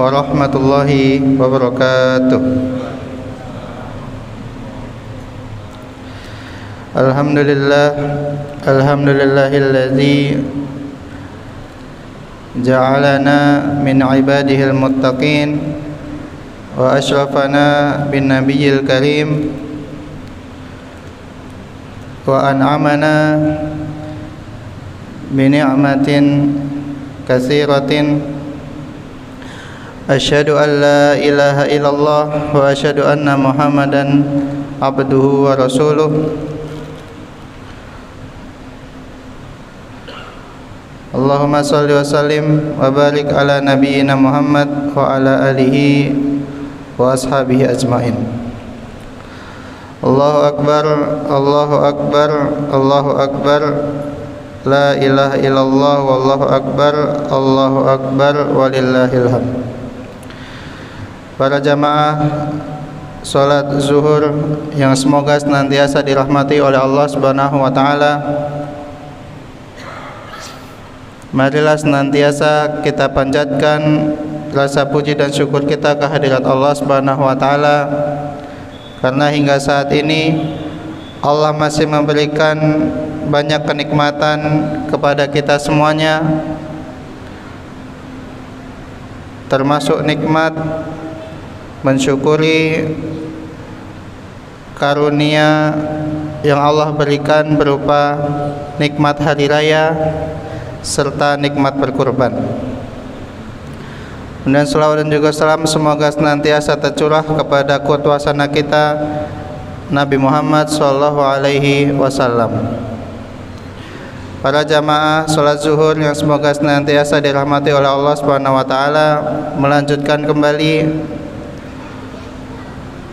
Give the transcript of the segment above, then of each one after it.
warahmatullahi wabarakatuh. Alhamdulillahilladzi ja'alana min ibadihil muttaqin wa asyrafana bin nabiyil karim wa an'amana bi ni'matin katsiratin. Asyhadu an la ilaha illallah wa asyhadu anna Muhammadan abduhu wa rasuluh. Allahumma salli wa sallim wa barik ala nabiyyina Muhammad wa ala alihi wa ashabihi ajmain. Allahu akbar, Allahu akbar, Allahu akbar. La ilaha illallah wallahu akbar, Allahu akbar walillahil hamd. Para jamaah salat zuhur yang semoga senantiasa dirahmati oleh Allah Subhanahu wa taala. Marilah senantiasa kita panjatkan rasa puji dan syukur kita kehadirat Allah Subhanahu wa taala, karena hingga saat ini Allah masih memberikan banyak kenikmatan kepada kita semuanya, termasuk nikmat mensyukuri karunia yang Allah berikan berupa nikmat hari raya serta nikmat berkurban. Dan selawat dan juga salam semoga senantiasa tercurah kepada qudwasana kita Nabi Muhammad sallallahu alaihi wasallam. Para jamaah salat zuhur yang semoga senantiasa dirahmati oleh Allah Subhanahu wa taala, melanjutkan kembali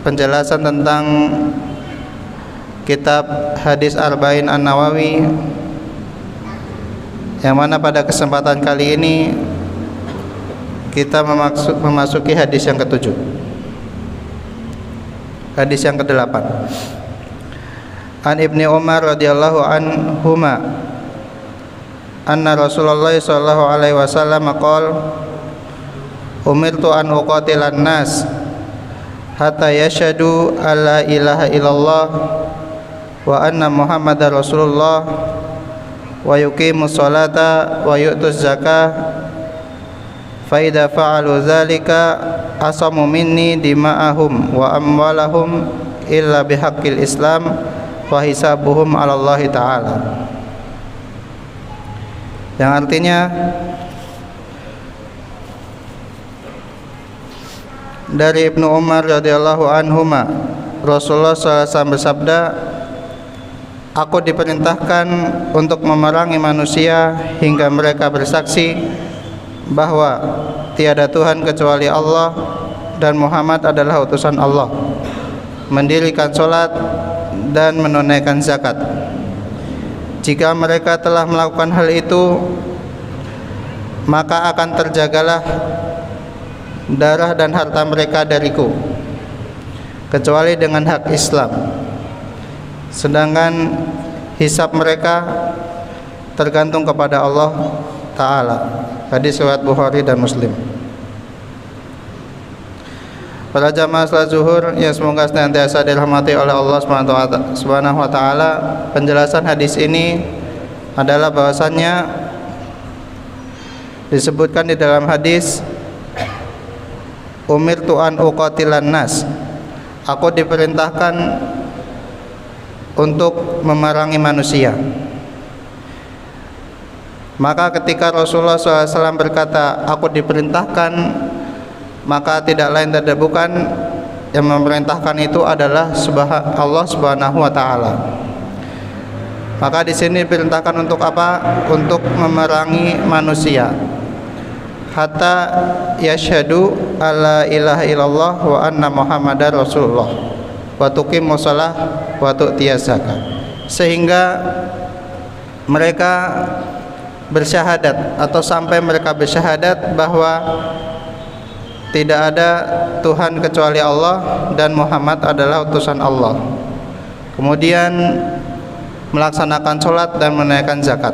penjelasan tentang kitab Hadis Arba'in An-Nawawi, yang mana pada kesempatan kali ini kita memasuki hadis yang ke-7, hadis yang ke-8. An Ibni Umar radhiyallahu anhuma anna Rasulullah sallallahu alaihi wasallam qala umirtu an uqatilan nas hatta yashhadu alla ilaha illallah wa anna Muhammadar Rasulullah wa yuqimus salata wa yu'tuz zakah fa idza fa'alu dzalika asamu minni dima'ahum wa amwalahum illa bihaqqil Islam wa hisabuhum 'ala Allah taala. Yang artinya dari Ibnu Umar radhiyallahu anhuma, Rasulullah SAW bersabda, aku diperintahkan untuk memerangi manusia hingga mereka bersaksi bahwa tiada Tuhan kecuali Allah dan Muhammad adalah utusan Allah, mendirikan sholat dan menunaikan zakat. Jika mereka telah melakukan hal itu, maka akan terjagalah darah dan harta mereka dariku, kecuali dengan hak Islam. Sedangkan hisab mereka tergantung kepada Allah Ta'ala. Hadis riwayat Bukhari dan Muslim. Para jamaah salat zuhur yang semoga senantiasa dirahmati oleh Allah Subhanahu wa taala, penjelasan hadis ini adalah bahwasannya disebutkan di dalam hadis umirtu an uqatilan nas, aku diperintahkan untuk memerangi manusia. Maka ketika Rasulullah SAW berkata aku diperintahkan, maka tidak lain tidak bukan yang memerintahkan itu adalah Allah Subhanahu wa taala. Maka di sini diperintahkan untuk apa? Untuk memerangi manusia. Hatta yashhadu alla ilaha illallah wa anna Muhammadar Rasulullah wa tuqimus shalah wa tu'tiyaz zakah, sehingga mereka bersyahadat atau sampai mereka bersyahadat bahwa tidak ada Tuhan kecuali Allah dan Muhammad adalah utusan Allah. Kemudian melaksanakan sholat dan menunaikan zakat.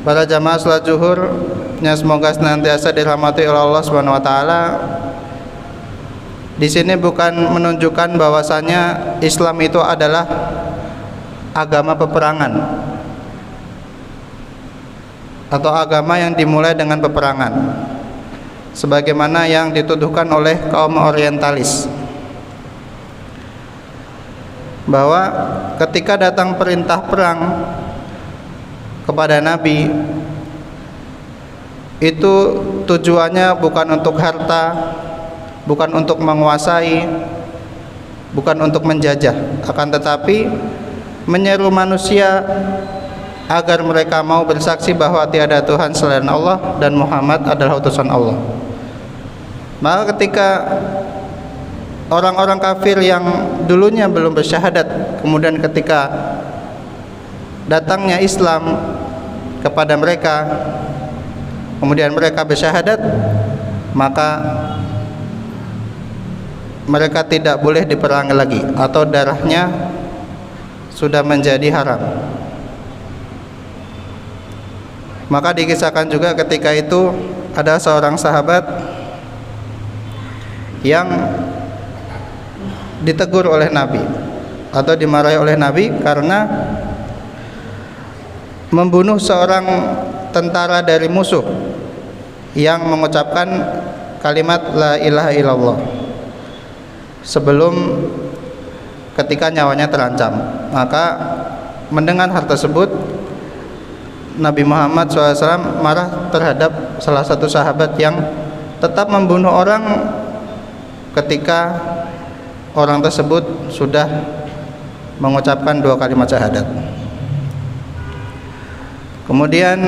Para jamaah salat zuhurnya semoga senantiasa dirahmati oleh Allah Subhanahu wa taala. Di sini bukan menunjukkan bahwasanya Islam itu adalah agama peperangan atau agama yang dimulai dengan peperangan sebagaimana yang dituduhkan oleh kaum orientalis, bahwa ketika datang perintah perang kepada Nabi itu tujuannya bukan untuk harta, bukan untuk menguasai, bukan untuk menjajah, akan tetapi menyeru manusia agar mereka mau bersaksi bahwa tiada Tuhan selain Allah dan Muhammad adalah utusan Allah. Maka ketika orang-orang kafir yang dulunya belum bersyahadat, kemudian ketika datangnya Islam kepada mereka, kemudian mereka bersyahadat, maka mereka tidak boleh diperangi lagi atau darahnya sudah menjadi haram. Maka dikisahkan juga ketika itu ada seorang sahabat yang ditegur oleh Nabi atau dimarahi oleh Nabi karena membunuh seorang tentara dari musuh yang mengucapkan kalimat la ilaha illallah sebelum ketika nyawanya terancam. Maka mendengar hal tersebut, Nabi Muhammad SAW marah terhadap salah satu sahabat yang tetap membunuh orang ketika orang tersebut sudah mengucapkan 2 kalimat syahadat. Kemudian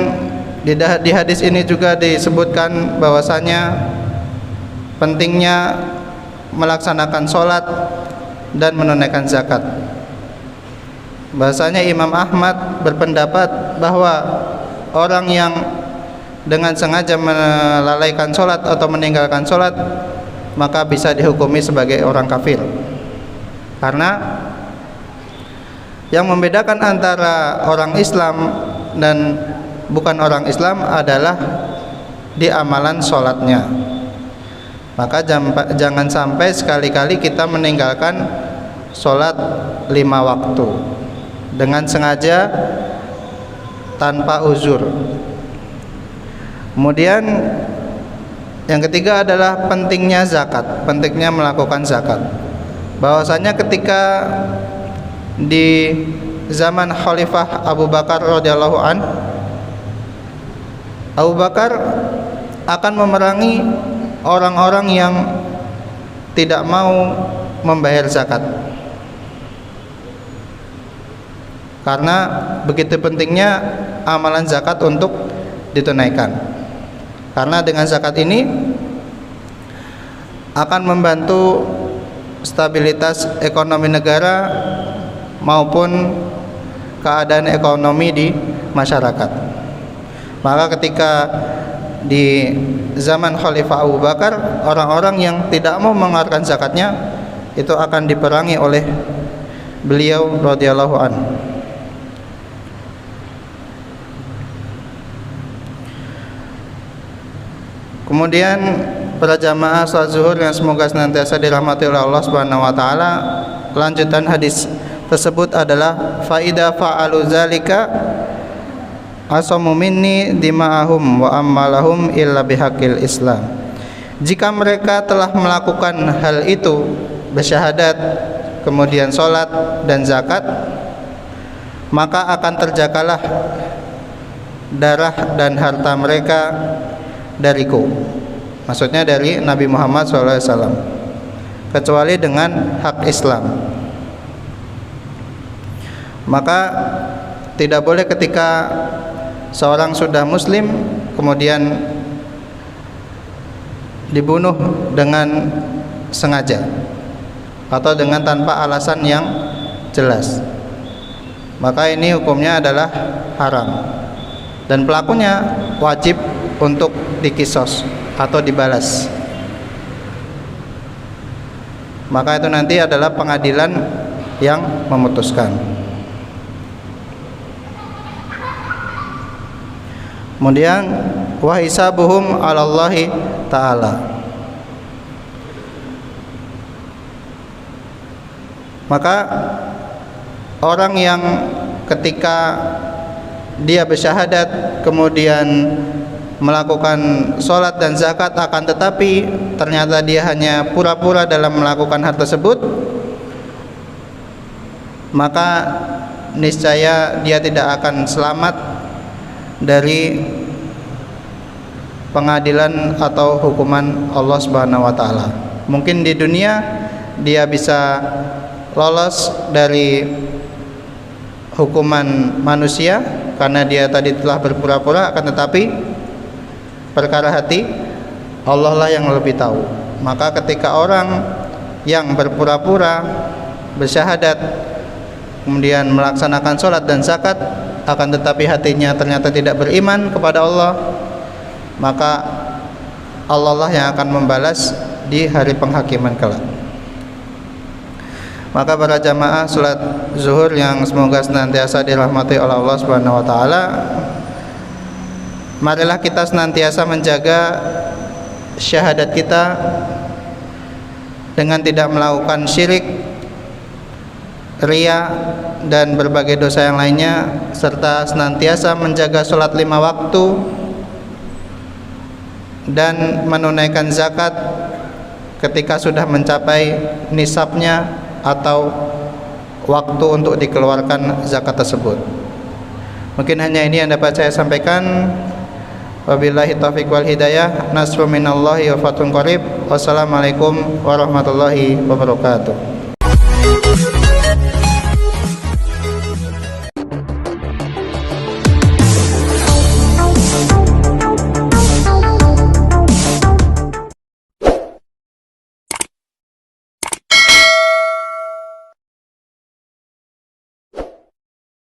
di hadis ini juga disebutkan bahwasanya pentingnya melaksanakan sholat dan menunaikan zakat. Bahasanya Imam Ahmad berpendapat bahwa orang yang dengan sengaja melalaikan sholat atau meninggalkan sholat maka bisa dihukumi sebagai orang kafir, karena yang membedakan antara orang Islam dan bukan orang Islam adalah di amalan sholatnya. Maka jangan sampai sekali-kali kita meninggalkan sholat 5 waktu dengan sengaja tanpa uzur. Kemudian yang ketiga adalah pentingnya zakat, pentingnya melakukan zakat. Bahwasanya ketika di zaman Khalifah Abu Bakar radhiyallahu an, Abu Bakar akan memerangi orang-orang yang tidak mau membayar zakat, karena begitu pentingnya amalan zakat untuk ditunaikan. Karena dengan zakat ini akan membantu stabilitas ekonomi negara maupun keadaan ekonomi di masyarakat. Maka ketika di zaman Khalifah Abu Bakar, orang-orang yang tidak mau mengeluarkan zakatnya itu akan diperangi oleh beliau radhiyallahu anhu. Kemudian para jamaah salat zuhur yang semoga senantiasa dirahmati oleh Allah Subhanahu wa taala, lanjutan hadis tersebut adalah faida fa'alu zalika asamu minni dima'ahum wa ammalahum illa bihaqqil Islam. Jika mereka telah melakukan hal itu, bersyahadat, kemudian sholat dan zakat, maka akan terjagalah darah dan harta mereka dariku, maksudnya dari Nabi Muhammad SAW, kecuali dengan hak Islam. Maka tidak boleh ketika seorang sudah muslim kemudian dibunuh dengan sengaja atau dengan tanpa alasan yang jelas. Maka ini hukumnya adalah haram dan pelakunya wajib untuk dikisos atau dibalas. Maka itu nanti adalah pengadilan yang memutuskan. Kemudian wa hisabuhum 'alallahi ta'ala. Maka orang yang ketika dia bersyahadat kemudian melakukan sholat dan zakat, akan tetapi ternyata dia hanya pura-pura dalam melakukan hal tersebut, maka niscaya dia tidak akan selamat dari pengadilan atau hukuman Allah Subhanahu wa taala. Mungkin di dunia dia bisa lolos dari hukuman manusia karena dia tadi telah berpura-pura, akan tetapi perkara hati Allah lah yang lebih tahu. Maka ketika orang yang berpura-pura bersyahadat kemudian melaksanakan sholat dan zakat, akan tetapi hatinya ternyata tidak beriman kepada Allah, maka Allah lah yang akan membalas di hari penghakiman kelak. Maka para jamaah salat zuhur yang semoga senantiasa dirahmati oleh Allah Subhanahu wa taala, marilah kita senantiasa menjaga syahadat kita dengan tidak melakukan syirik, riya dan berbagai dosa yang lainnya, serta senantiasa menjaga salat 5 waktu dan menunaikan zakat ketika sudah mencapai nisabnya atau waktu untuk dikeluarkan zakat tersebut. Mungkin hanya ini yang dapat saya sampaikan. Wabillahi taufiq wal hidayah. Nasrun minallahi wa fathun qarib. Wassalamualaikum warahmatullahi wabarakatuh.